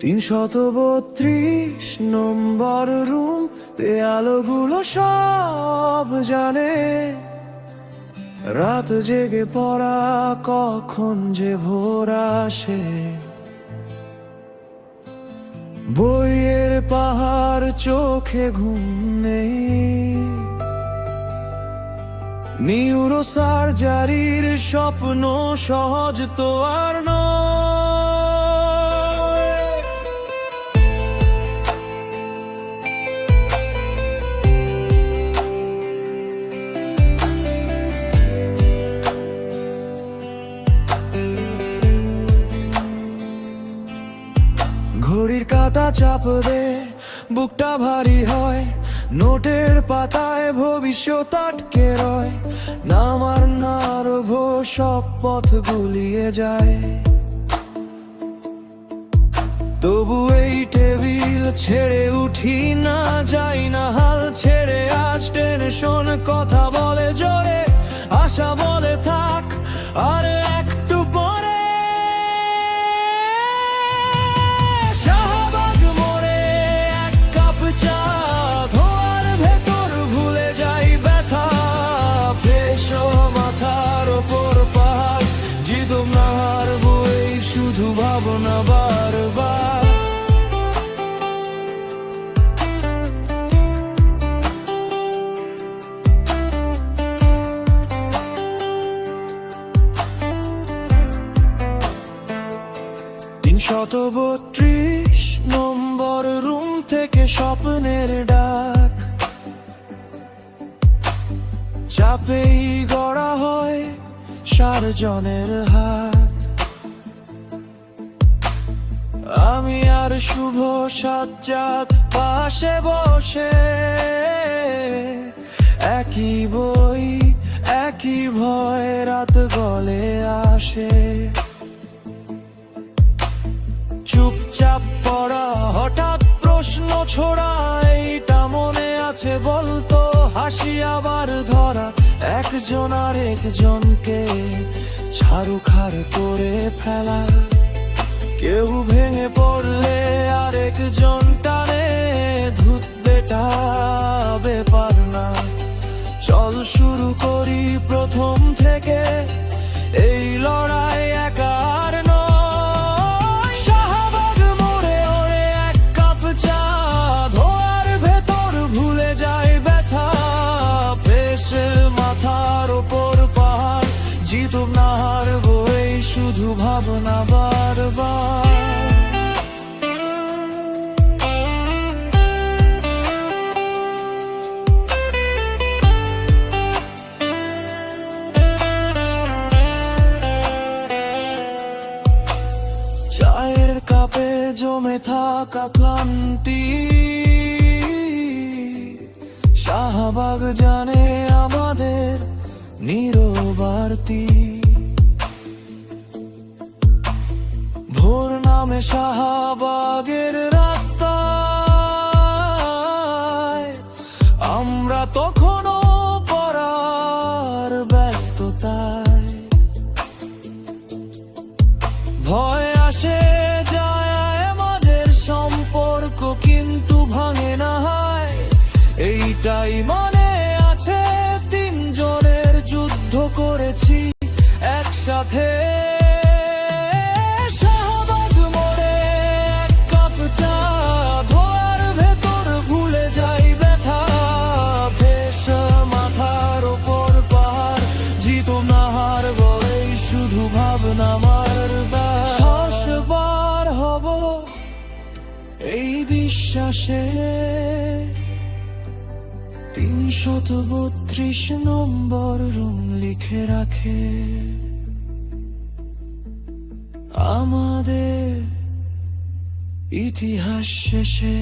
332 নম্বর room, দেয়ালগুলো সব জানে রাত জেগে পড়া কখন যে ভোর আসে। বইয়ের পাহাড়, চোখে ঘুম নেই, নিউরো সার্জারির স্বপ্ন সহজ তো আর নয়। ঘড়ির কাঁটা চাপ দে, বুকটা ভারী হয়, নোটের পাতায় ভবিষ্যৎ আটকে রয়। নামার নারভ সব পথ গুলিয়ে যায়, তবু এই টেবিল ছেড়ে উঠি না, যাই না হাল ছেড়ে। আজ টেনশন কথা বলে জোরে, আশা বলে থাক আর একটু পরে। শাহবাগ মোড়ে এক কাপ চা, ধোয়ার ভেতর ভুলে যাই ব্যথা। ফেসো মাথার ওপর পাহাড়, জিতব না হারবো এই শুধু ভাবনা বারবার। শত 32 নম্বর রুম থেকে স্বপ্নের ডাক, চাপেই গড়া হয় 4 জনের হাত। আমি আর শুভ সাজ্জাদ পাশে বসে, একই বই একই ভয়, রাত গলে আসে। চুপচাপ পড়া, হঠাৎ প্রশ্ন ছোড়া, এইটা মনে আছে বলতো, হাসি আবার ধরা। একজন আর একজনকে ছাড়ুখাড় করে ফেলা, কেউ ভেঙে পড়লে আরেকজন টানে। ধুত বেটা ব্যাপার না, চল শুরু করি প্রথম থেকে, এই লড়াই একার নয়। শাহবাগ মোড়ে ওরে এক কাপ চা, ধোয়ার ভেতর ভুলে যাই ব্যথা। ফেসে মাথার ওপর পাহাড়, জিতব না হারবো এই শুধু ভাবনা বারবার। চায়ের কাপে জমে থাকা ক্লান্তি, শাহবাগ জানে আমাদের নীরবার্তি। ভোর নামে শাহবাগের রাস্তায়, আমরা তখনও পড়ার ব্যস্ততায়। ভয় আসে যায় আমাদের সম্পর্ক, কিন্তু ভাঙে না হয়। এইটাই মনে আছে, 3 জনের যুদ্ধ করেছি একসাথে। শাহবাগ মোড়ে এক কাপ চা, ধোয়ার ভেতর ভুলে যাই ব্যথা। ভেসে মাথার ওপর পাহাড়, জিতব না হারবো এই শুধু ভাবনা বারবার। শেষবার হব এই বিশ্বাসে, 332 নম্বর রুম লিখে রাখে আমাদের ইতিহাস শেষে।